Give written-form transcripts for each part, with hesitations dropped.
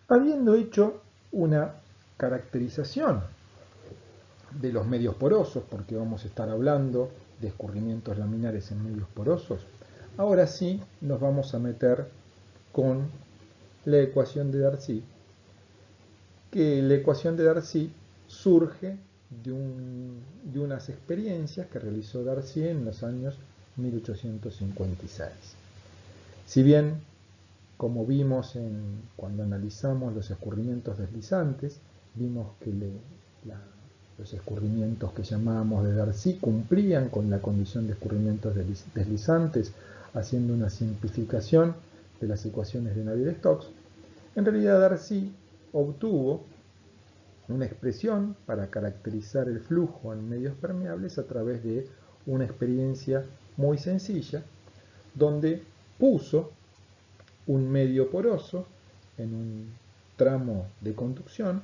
Habiendo hecho una caracterización de los medios porosos, porque vamos a estar hablando de escurrimientos laminares en medios porosos, ahora sí nos vamos a meter con la ecuación de Darcy, que la ecuación de Darcy surge de unas experiencias que realizó Darcy en los años 1856. Si bien, como vimos cuando analizamos los escurrimientos deslizantes, vimos que los escurrimientos que llamábamos de Darcy cumplían con la condición de escurrimientos deslizantes, haciendo una simplificación de las ecuaciones de Navier-Stokes. En realidad Darcy obtuvo una expresión para caracterizar el flujo en medios permeables a través de una experiencia muy sencilla, donde puso un medio poroso en un tramo de conducción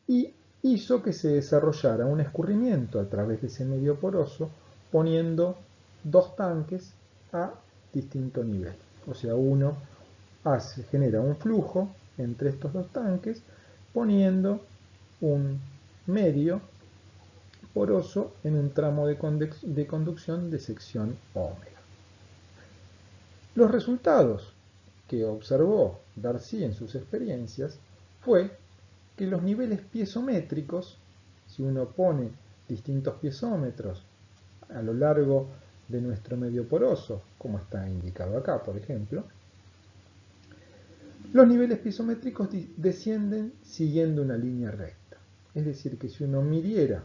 y hizo que se desarrollara un escurrimiento a través de ese medio poroso poniendo dos tanques a distinto nivel. O sea, uno genera un flujo entre estos dos tanques poniendo un medio poroso en un tramo de conducción de sección ómega. Los resultados que observó Darcy en sus experiencias fue que los niveles piezométricos, si uno pone distintos piezómetros a lo largo de nuestro medio poroso, como está indicado acá, por ejemplo, los niveles piezométricos descienden siguiendo una línea recta. Es decir, que si uno midiera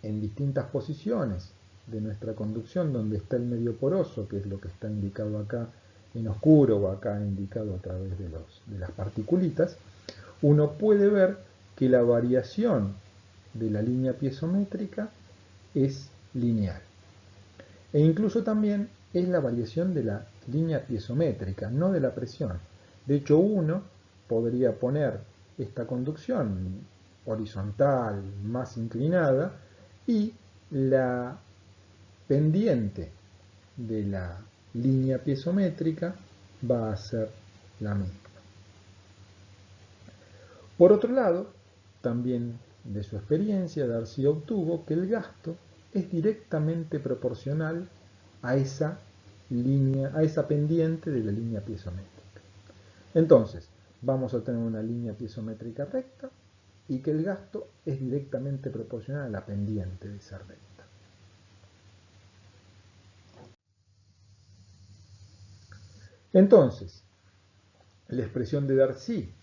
en distintas posiciones de nuestra conducción donde está el medio poroso, que es lo que está indicado acá en oscuro o acá indicado a través de las particulitas, uno puede ver que la variación de la línea piezométrica es lineal. E incluso también es la variación de la línea piezométrica, no de la presión. De hecho, uno podría poner esta conducción horizontal, más inclinada, y la pendiente de la línea piezométrica va a ser la misma. Por otro lado, también de su experiencia, Darcy obtuvo que el gasto es directamente proporcional a esa pendiente de la línea piezométrica. Entonces, vamos a tener una línea piezométrica recta y que el gasto es directamente proporcional a la pendiente de esa recta. Entonces, la expresión de Darcy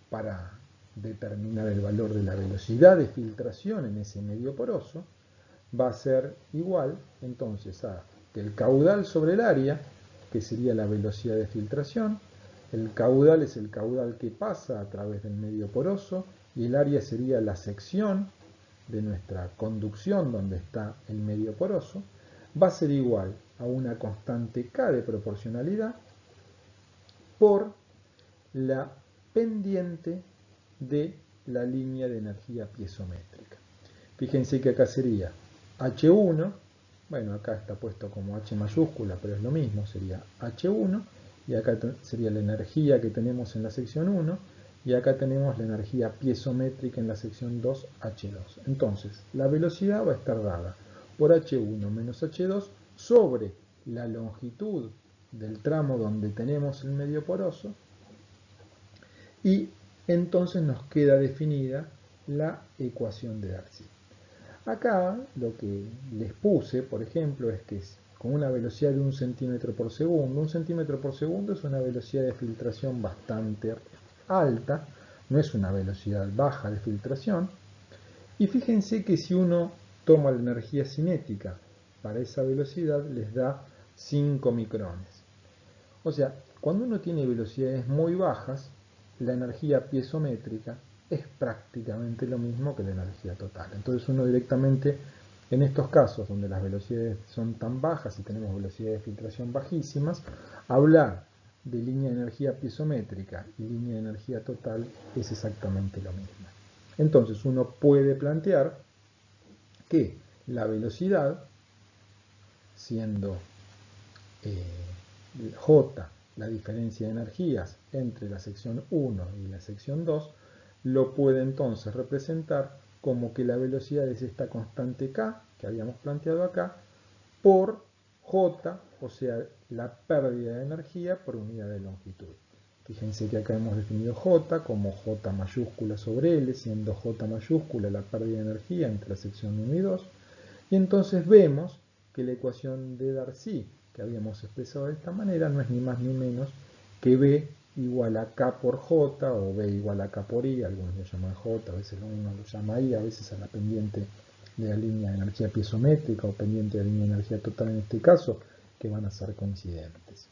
para determinar el valor de la velocidad de filtración en ese medio poroso va a ser igual entonces a que el caudal sobre el área, que sería la velocidad de filtración. El caudal es el caudal que pasa a través del medio poroso y el área sería la sección de nuestra conducción donde está el medio poroso. Va a ser igual a una constante K de proporcionalidad por la pendiente de la línea de energía piezométrica. Fíjense que acá sería H1, bueno, acá está puesto como H mayúscula, pero es lo mismo, sería H1, y acá sería la energía que tenemos en la sección 1, y acá tenemos la energía piezométrica en la sección 2, H2. Entonces, la velocidad va a estar dada por H1 menos H2 sobre la longitud del tramo donde tenemos el medio poroso, y entonces nos queda definida la ecuación de Darcy. Acá lo que les puse, por ejemplo, es que con una velocidad de 1 centímetro por segundo, 1 centímetro por segundo es una velocidad de filtración bastante alta, no es una velocidad baja de filtración, y fíjense que si uno toma la energía cinética para esa velocidad les da 5 micrones. O sea, cuando uno tiene velocidades muy bajas, la energía piezométrica es prácticamente lo mismo que la energía total. Entonces uno directamente, en estos casos donde las velocidades son tan bajas y tenemos velocidades de filtración bajísimas, hablar de línea de energía piezométrica y línea de energía total es exactamente lo mismo. Entonces uno puede plantear que la velocidad, siendo J la diferencia de energías entre la sección 1 y la sección 2, lo puede entonces representar como que la velocidad es esta constante k, que habíamos planteado acá, por j, o sea, la pérdida de energía por unidad de longitud. Fíjense que acá hemos definido j como j mayúscula sobre l, siendo j mayúscula la pérdida de energía entre la sección 1 y 2. Y entonces vemos que la ecuación de Darcy, que habíamos expresado de esta manera, no es ni más ni menos que B igual a K por J, o B igual a K por I, algunos lo llaman J, a veces uno lo llama I, a veces a la pendiente de la línea de energía piezométrica o pendiente de la línea de energía total en este caso, que van a ser coincidentes.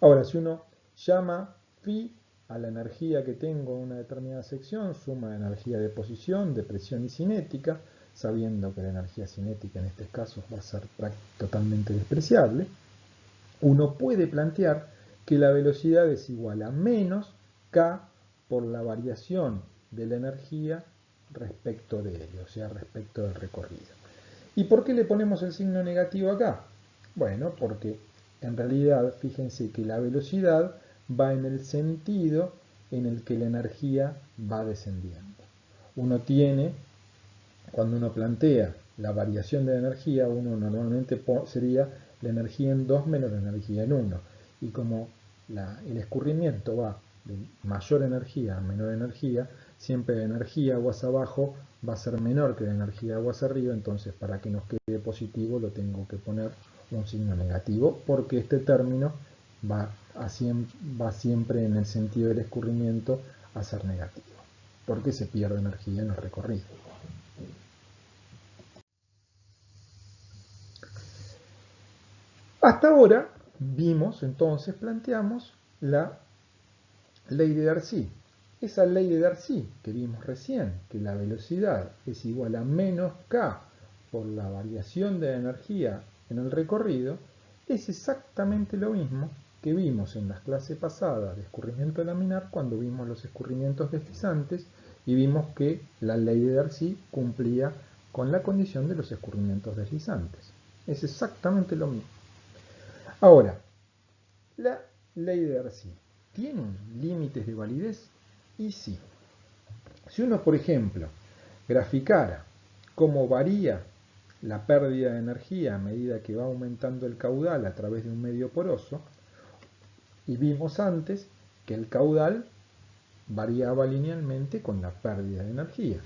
Ahora, si uno llama phi a la energía que tengo en una determinada sección, suma de energía de posición, de presión y cinética, sabiendo que la energía cinética en este caso va a ser totalmente despreciable, uno puede plantear que la velocidad es igual a menos k por la variación de la energía respecto de él, o sea, respecto del recorrido. ¿Y por qué le ponemos el signo negativo acá? Bueno, porque en realidad fíjense que la velocidad va en el sentido en el que la energía va descendiendo. Uno tiene, cuando uno plantea la variación de la energía, uno normalmente sería la energía en 2 menos la energía en 1. Y como el escurrimiento va de mayor energía a menor energía, siempre la energía aguas abajo va a ser menor que la energía aguas arriba, entonces para que nos quede positivo lo tengo que poner un signo negativo, porque este término va siempre en el sentido del escurrimiento a ser negativo, porque se pierde energía en el recorrido. Hasta ahora vimos, entonces, planteamos la ley de Darcy. Esa ley de Darcy que vimos recién, que la velocidad es igual a menos k por la variación de la energía en el recorrido, es exactamente lo mismo que vimos en las clases pasadas de escurrimiento laminar cuando vimos los escurrimientos deslizantes y vimos que la ley de Darcy cumplía con la condición de los escurrimientos deslizantes. Es exactamente lo mismo. Ahora, la ley de Darcy tiene límites de validez y sí. Si uno, por ejemplo, graficara cómo varía la pérdida de energía a medida que va aumentando el caudal a través de un medio poroso, y vimos antes que el caudal variaba linealmente con la pérdida de energía.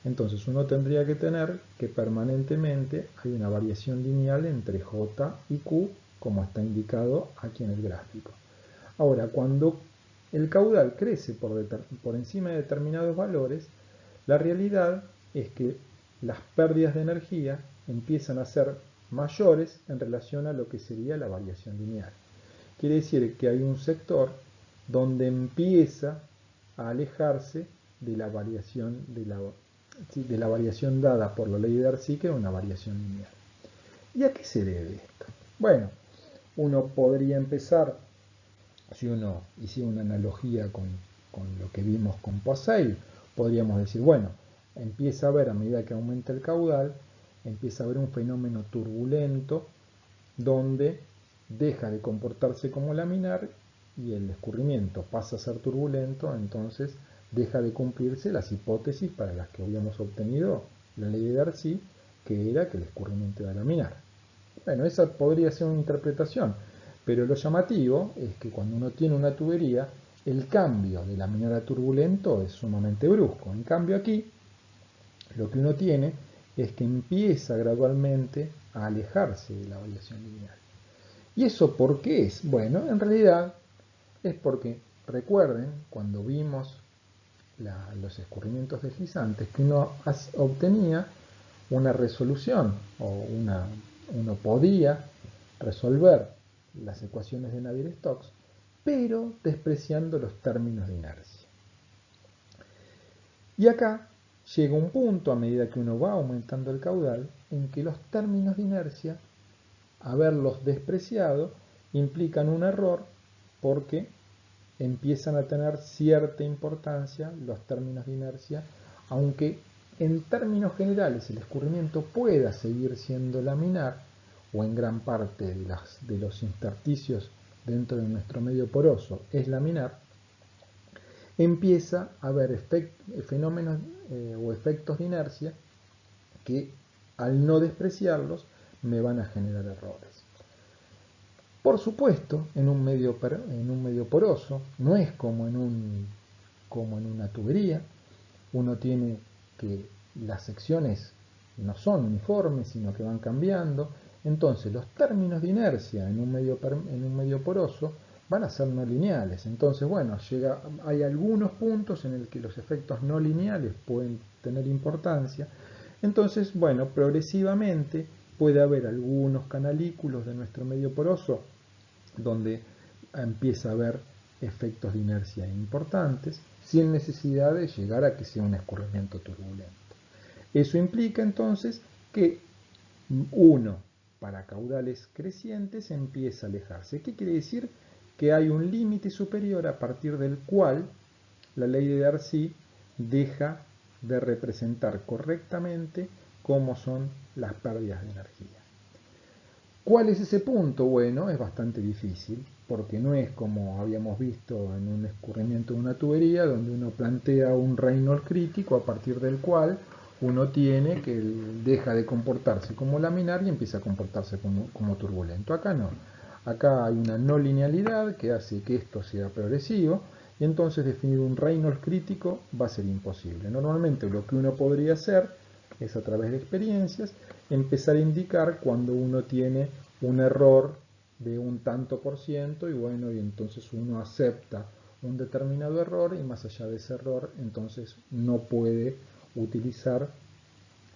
Entonces uno tendría que tener que permanentemente hay una variación lineal entre J y Q, como está indicado aquí en el gráfico. Ahora, cuando el caudal crece por encima de determinados valores, la realidad es que las pérdidas de energía empiezan a ser mayores en relación a lo que sería la variación lineal. Quiere decir que hay un sector donde empieza a alejarse de la variación, de la variación dada por la ley de Darcy, que es una variación lineal. ¿Y a qué se debe esto? Bueno, uno podría empezar, si uno hiciera una analogía con lo que vimos con Poiseuille, podríamos decir, bueno, empieza a haber, a medida que aumenta el caudal, empieza a haber un fenómeno turbulento donde deja de comportarse como laminar y el escurrimiento pasa a ser turbulento, entonces deja de cumplirse las hipótesis para las que habíamos obtenido la ley de Darcy, que era que el escurrimiento era laminar. Bueno, esa podría ser una interpretación, pero lo llamativo es que cuando uno tiene una tubería, el cambio de laminar a turbulento es sumamente brusco. En cambio aquí, lo que uno tiene es que empieza gradualmente a alejarse de la variación lineal. ¿Y eso por qué es? Bueno, en realidad es porque, recuerden, cuando vimos los escurrimientos deslizantes, que uno obtenía una resolución o uno podía resolver las ecuaciones de Navier-Stokes, pero despreciando los términos de inercia. Y acá llega un punto, a medida que uno va aumentando el caudal, en que los términos de inercia, haberlos despreciado, implican un error porque empiezan a tener cierta importancia los términos de inercia, aunque en términos generales el escurrimiento pueda seguir siendo laminar, o en gran parte de los intersticios dentro de nuestro medio poroso es laminar, empieza a haber fenómenos o efectos de inercia que al no despreciarlos me van a generar errores. Por supuesto, en un medio poroso no es como en una tubería. Uno tiene que las secciones no son uniformes, sino que van cambiando. Entonces, los términos de inercia en un medio poroso van a ser no lineales. Entonces, bueno, hay algunos puntos en el que los efectos no lineales pueden tener importancia. Entonces, bueno, progresivamente puede haber algunos canalículos de nuestro medio poroso donde empieza a haber efectos de inercia importantes, sin necesidad de llegar a que sea un escurrimiento turbulento. Eso implica entonces que uno, para caudales crecientes, empieza a alejarse. ¿Qué quiere decir? Que hay un límite superior a partir del cual la ley de Darcy deja de representar correctamente cómo son las pérdidas de energía. ¿Cuál es ese punto? Bueno, es bastante difícil, porque no es como habíamos visto en un escurrimiento de una tubería, donde uno plantea un Reynolds crítico a partir del cual uno tiene que deja de comportarse como laminar y empieza a comportarse como turbulento. Acá no. Acá hay una no linealidad que hace que esto sea progresivo, y entonces definir un Reynolds crítico va a ser imposible. Normalmente lo que uno podría hacer es, a través de experiencias, empezar a indicar cuando uno tiene un error de un tanto por ciento, y bueno, y entonces uno acepta un determinado error, y más allá de ese error entonces no puede utilizar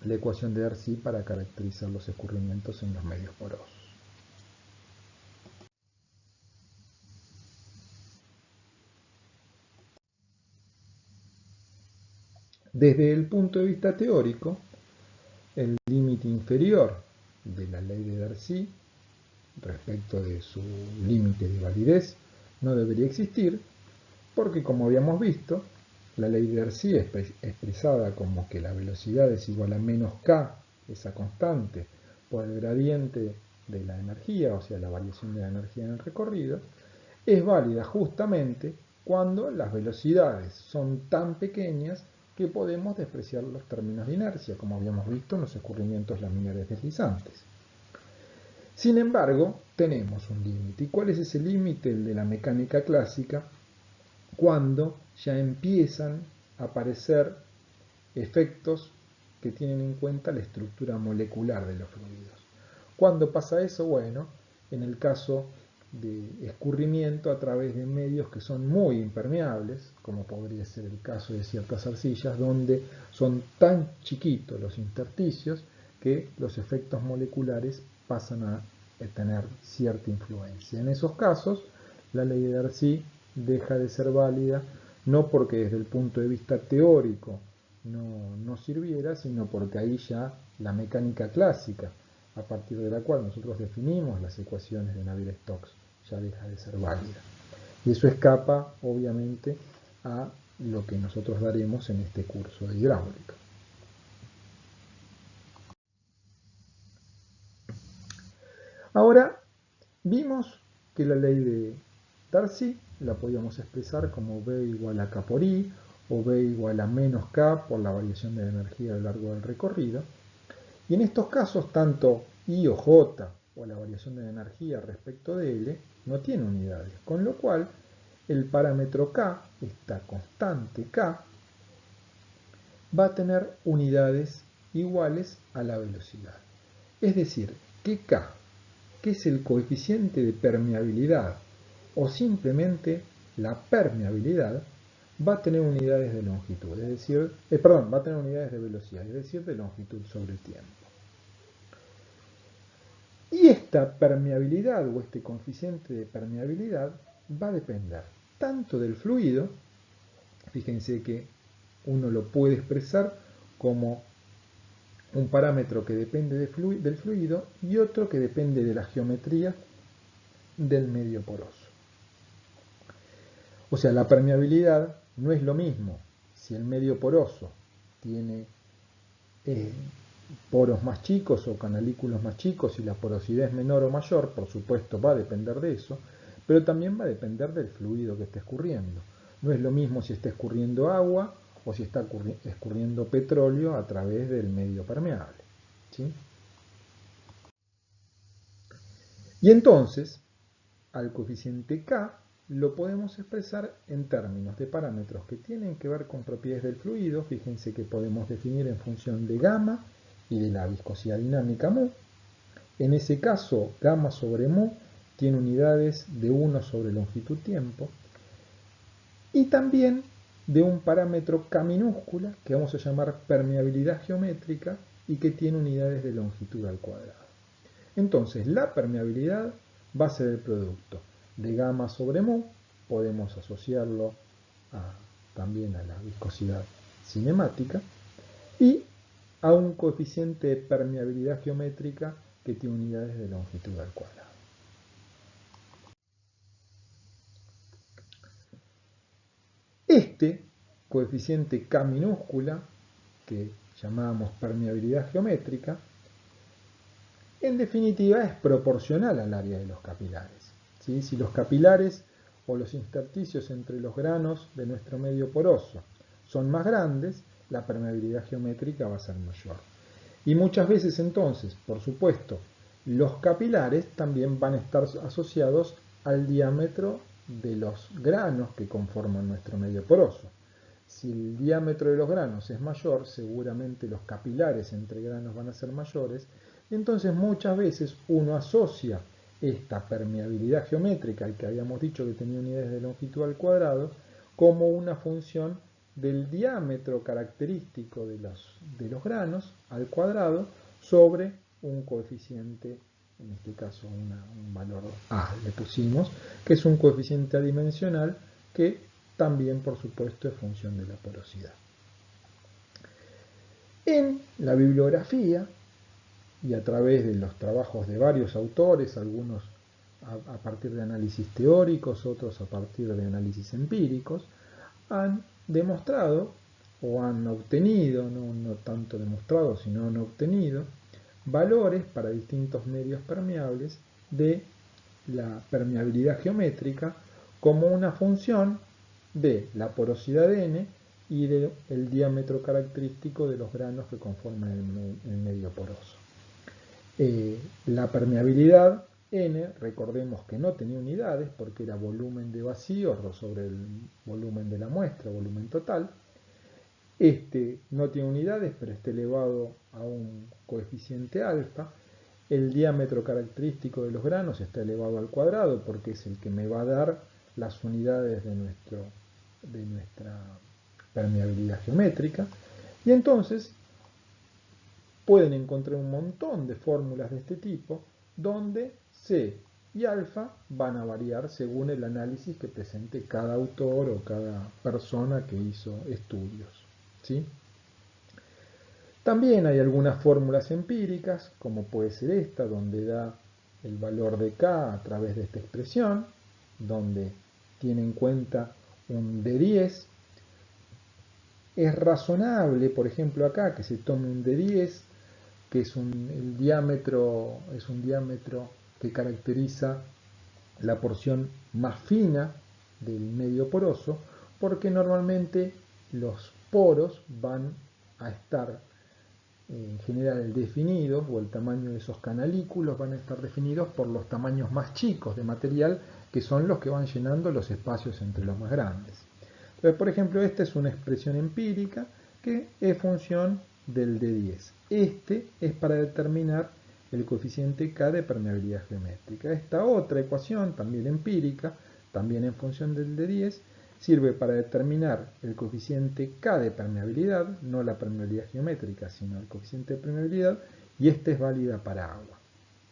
la ecuación de Darcy para caracterizar los escurrimientos en los medios porosos. Desde el punto de vista teórico, el límite inferior de la ley de Darcy respecto de su límite de validez no debería existir, porque, como habíamos visto, la ley de Darcy es expresada como que la velocidad es igual a menos k, esa constante, por el gradiente de la energía, o sea, la variación de la energía en el recorrido, es válida justamente cuando las velocidades son tan pequeñas que podemos despreciar los términos de inercia, como habíamos visto en los escurrimientos laminares deslizantes. Sin embargo, tenemos un límite. ¿Y cuál es ese límite? El de la mecánica clásica, cuando ya empiezan a aparecer efectos que tienen en cuenta la estructura molecular de los fluidos. ¿Cuándo pasa eso? Bueno, en el caso de escurrimiento a través de medios que son muy impermeables, como podría ser el caso de ciertas arcillas, donde son tan chiquitos los intersticios que los efectos moleculares pasan a tener cierta influencia. En esos casos, la ley de Darcy deja de ser válida, no porque desde el punto de vista teórico no sirviera, sino porque ahí ya la mecánica clásica, a partir de la cual nosotros definimos las ecuaciones de Navier-Stokes, ya deja de ser válida. Y eso escapa, obviamente, a lo que nosotros daremos en este curso de hidráulica. Ahora, vimos que la ley de Darcy la podíamos expresar como B igual a K por I, o B igual a menos K por la variación de la energía a lo largo del recorrido. Y en estos casos, tanto I o J o la variación de la energía respecto de L no tiene unidades, con lo cual el parámetro K, esta constante K, va a tener unidades iguales a la velocidad. Es decir, que K, que es el coeficiente de permeabilidad o simplemente la permeabilidad, va a tener unidades de longitud, es decir, va a tener unidades de velocidad, es decir, de longitud sobre el tiempo. Y esta permeabilidad o este coeficiente de permeabilidad va a depender tanto del fluido, fíjense que uno lo puede expresar como un parámetro que depende del fluido y otro que depende de la geometría del medio poroso. O sea, la permeabilidad no es lo mismo si el medio poroso tiene poros más chicos o canalículos más chicos y la porosidad es menor o mayor, por supuesto va a depender de eso, pero también va a depender del fluido que esté escurriendo. No es lo mismo si está escurriendo agua o si está escurriendo petróleo a través del medio permeable, ¿sí? Y entonces, al coeficiente K lo podemos expresar en términos de parámetros que tienen que ver con propiedades del fluido. Fíjense que podemos definir en función de gamma y de la viscosidad dinámica mu. En ese caso, gamma sobre mu tiene unidades de 1 sobre longitud tiempo. Y también de un parámetro K minúscula, que vamos a llamar permeabilidad geométrica, y que tiene unidades de longitud al cuadrado. Entonces, la permeabilidad va a ser el producto de gamma sobre mu, podemos asociarlo también a la viscosidad cinemática, y a un coeficiente de permeabilidad geométrica que tiene unidades de longitud al cuadrado. Este coeficiente K minúscula, que llamábamos permeabilidad geométrica, en definitiva es proporcional al área de los capilares, ¿sí? Si los capilares o los intersticios entre los granos de nuestro medio poroso son más grandes, la permeabilidad geométrica va a ser mayor. Y muchas veces entonces, por supuesto, los capilares también van a estar asociados al diámetro de los granos que conforman nuestro medio poroso. Si el diámetro de los granos es mayor, seguramente los capilares entre granos van a ser mayores. Entonces muchas veces uno asocia esta permeabilidad geométrica, al que habíamos dicho que tenía unidades de longitud al cuadrado, como una función del diámetro característico de los granos al cuadrado sobre un coeficiente, en este caso un valor A le pusimos, que es un coeficiente adimensional que también, por supuesto, es función de la porosidad. En la bibliografía, y a través de los trabajos de varios autores, algunos a partir de análisis teóricos, otros a partir de análisis empíricos, han demostrado o han obtenido, no tanto demostrado, sino han obtenido valores para distintos medios permeables de la permeabilidad geométrica como una función de la porosidad n y del diámetro característico de los granos que conforman el medio poroso. La permeabilidad n, recordemos que no tenía unidades porque era volumen de vacío sobre el volumen de la muestra, volumen total. Este no tiene unidades, pero está elevado a un coeficiente alfa. El diámetro característico de los granos está elevado al cuadrado porque es el que me va a dar las unidades de nuestra permeabilidad geométrica. Y entonces pueden encontrar un montón de fórmulas de este tipo donde C y alfa van a variar según el análisis que presente cada autor o cada persona que hizo estudios, ¿sí? También hay algunas fórmulas empíricas, como puede ser esta, donde da el valor de K a través de esta expresión, donde tiene en cuenta un D10. Es razonable, por ejemplo, acá que se tome un D10, que es un diámetro que caracteriza la porción más fina del medio poroso, porque normalmente los poros van a estar en general definidos, o el tamaño de esos canalículos van a estar definidos por los tamaños más chicos de material, que son los que van llenando los espacios entre los más grandes. Entonces, por ejemplo, esta es una expresión empírica que es función del D10. Este es para determinar el coeficiente K de permeabilidad geométrica. Esta otra ecuación, también empírica, también en función del D10, sirve para determinar el coeficiente K de permeabilidad, no la permeabilidad geométrica, sino el coeficiente de permeabilidad, y esta es válida para agua.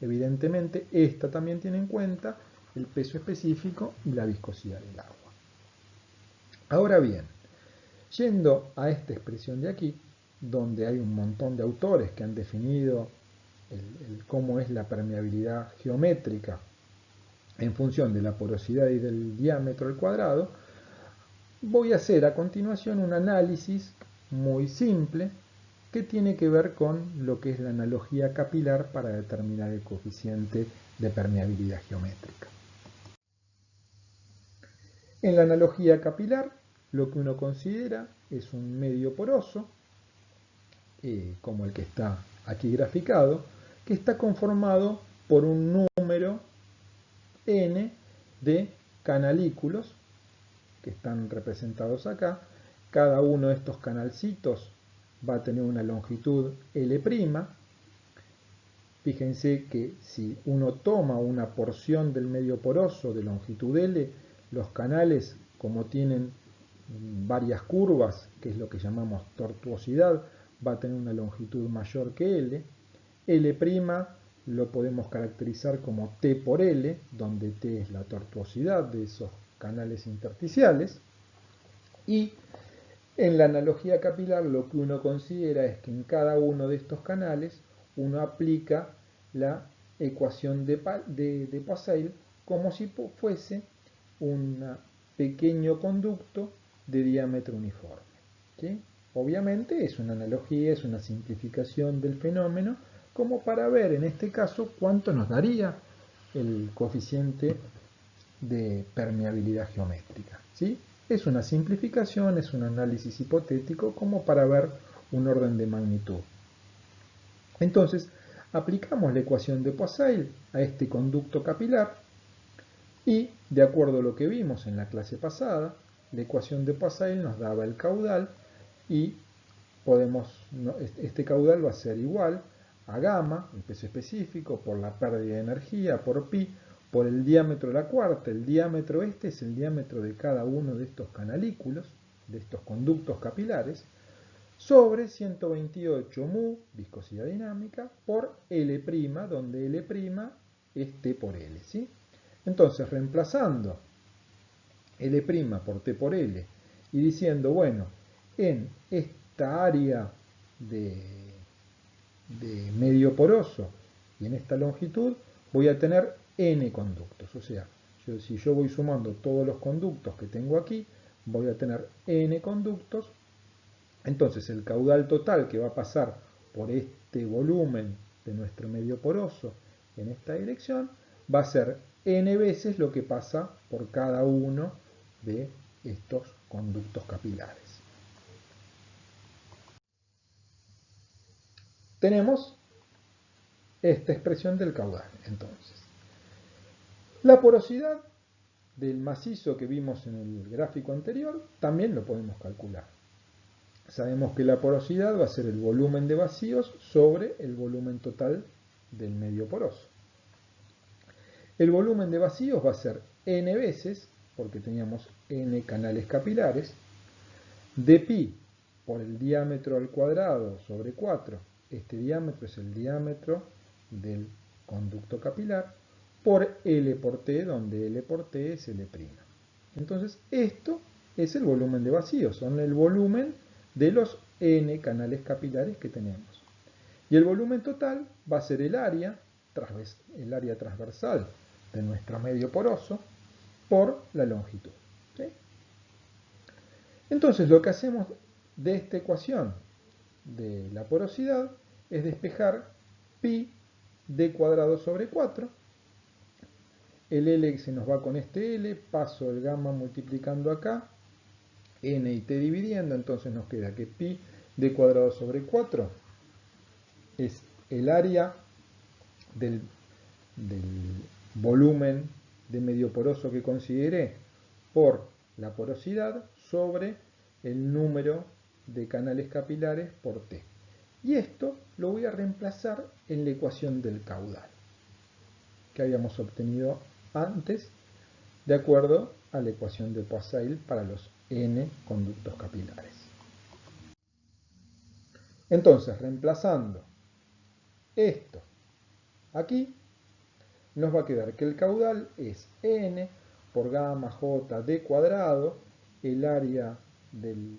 Evidentemente, esta también tiene en cuenta el peso específico y la viscosidad del agua. Ahora bien, yendo a esta expresión de aquí, donde hay un montón de autores que han definido cómo es la permeabilidad geométrica en función de la porosidad y del diámetro al cuadrado, voy a hacer a continuación un análisis muy simple que tiene que ver con lo que es la analogía capilar para determinar el coeficiente de permeabilidad geométrica. En la analogía capilar, lo que uno considera es un medio poroso, como el que está aquí graficado, que está conformado por un número n de canalículos que están representados acá. Cada uno de estos canalcitos va a tener una longitud L'. Fíjense que si uno toma una porción del medio poroso de longitud L, los canales, como tienen varias curvas, que es lo que llamamos tortuosidad, va a tener una longitud mayor que L. L' lo podemos caracterizar como T por L, donde T es la tortuosidad de esos canales intersticiales. Y en la analogía capilar lo que uno considera es que en cada uno de estos canales uno aplica la ecuación de Poiseuille como si fuese un pequeño conducto de diámetro uniforme. ¿Sí? Obviamente es una analogía, es una simplificación del fenómeno, como para ver en este caso cuánto nos daría el coeficiente de permeabilidad geométrica. ¿Sí? Es una simplificación, es un análisis hipotético como para ver un orden de magnitud. Entonces, aplicamos la ecuación de Poiseuille a este conducto capilar y, de acuerdo a lo que vimos en la clase pasada, la ecuación de Poiseuille nos daba el caudal y este caudal va a ser igual a gamma, el peso específico, por la pérdida de energía, por pi, por el diámetro de la cuarta. El diámetro este es el diámetro de cada uno de estos canalículos, de estos conductos capilares, sobre 128 mu, viscosidad dinámica, por L', donde L' es T por L. ¿Sí? Entonces, reemplazando L' por T por L y diciendo, bueno, en esta área de medio poroso y en esta longitud voy a tener n conductos. O sea, si yo voy sumando todos los conductos que tengo aquí, voy a tener n conductos. Entonces el caudal total que va a pasar por este volumen de nuestro medio poroso en esta dirección va a ser n veces lo que pasa por cada uno de estos conductos capilares. Tenemos esta expresión del caudal, entonces. La porosidad del macizo que vimos en el gráfico anterior también lo podemos calcular. Sabemos que la porosidad va a ser el volumen de vacíos sobre el volumen total del medio poroso. El volumen de vacíos va a ser n veces, porque teníamos n canales capilares, de pi por el diámetro al cuadrado sobre 4. Este diámetro es el diámetro del conducto capilar, por L por T, donde L por T es L'. Entonces, esto es el volumen de vacío, son el volumen de los n canales capilares que tenemos. Y el volumen total va a ser el área transversal de nuestro medio poroso por la longitud. ¿Sí? Entonces, lo que hacemos de esta ecuación de la porosidad es despejar pi d cuadrado sobre 4. El L se nos va con este L, paso el gamma multiplicando acá, n y t dividiendo, entonces nos queda que pi d cuadrado sobre 4 es el área del volumen de medio poroso que consideré por la porosidad sobre el número de canales capilares por t. Y esto lo voy a reemplazar en la ecuación del caudal que habíamos obtenido antes de acuerdo a la ecuación de Poiseuille para los n conductos capilares. Entonces, reemplazando esto aquí, nos va a quedar que el caudal es n por gamma j d cuadrado, el área del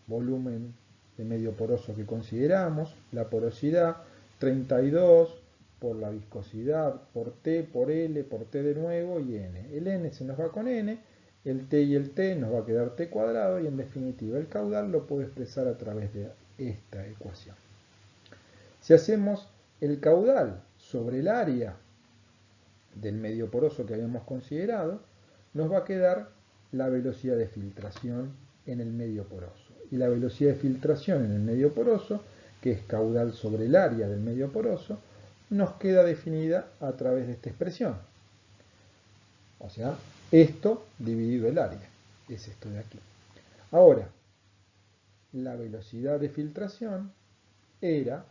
volumen de medio poroso que consideramos, la porosidad 32 por la viscosidad, por T, por L, por T de nuevo y N. El N se nos va con N, el T y el T nos va a quedar T cuadrado y en definitiva el caudal lo puedo expresar a través de esta ecuación. Si hacemos el caudal sobre el área del medio poroso que habíamos considerado, nos va a quedar la velocidad de filtración en el medio poroso. Y la velocidad de filtración en el medio poroso, que es caudal sobre el área del medio poroso, nos queda definida a través de esta expresión. O sea, esto dividido el área, es esto de aquí. Ahora, la velocidad de filtración era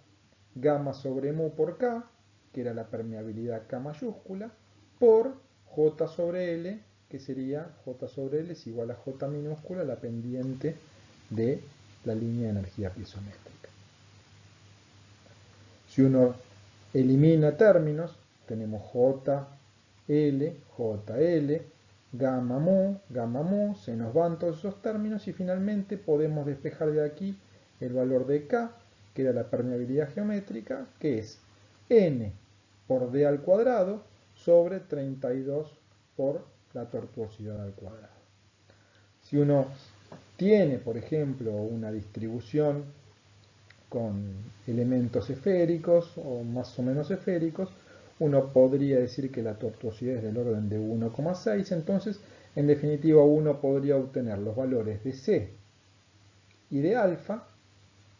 gamma sobre mu por K, que era la permeabilidad K mayúscula, por J sobre L, que sería J sobre L es igual a J minúscula, la pendiente de la línea de energía piezométrica. Si uno elimina términos, tenemos JL, JL, gamma mu, se nos van todos esos términos y finalmente podemos despejar de aquí el valor de K, que era la permeabilidad geométrica, que es N por D al cuadrado sobre 32 por la tortuosidad al cuadrado. Si uno tiene, por ejemplo, una distribución con elementos esféricos o más o menos esféricos, uno podría decir que la tortuosidad es del orden de 1,6, entonces en definitiva uno podría obtener los valores de C y de alfa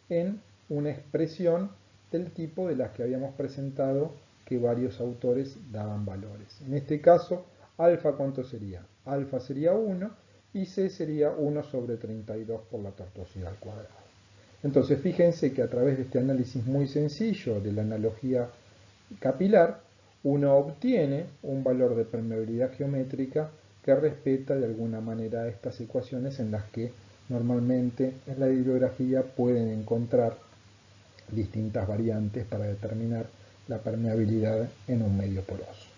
en una expresión del tipo de las que habíamos presentado que varios autores daban valores. En este caso, alfa ¿cuánto sería? Alfa sería 1 y C sería 1 sobre 32 por la tortuosidad al cuadrado. Entonces fíjense que a través de este análisis muy sencillo de la analogía capilar, uno obtiene un valor de permeabilidad geométrica que respeta de alguna manera estas ecuaciones en las que normalmente en la bibliografía pueden encontrar distintas variantes para determinar la permeabilidad en un medio poroso.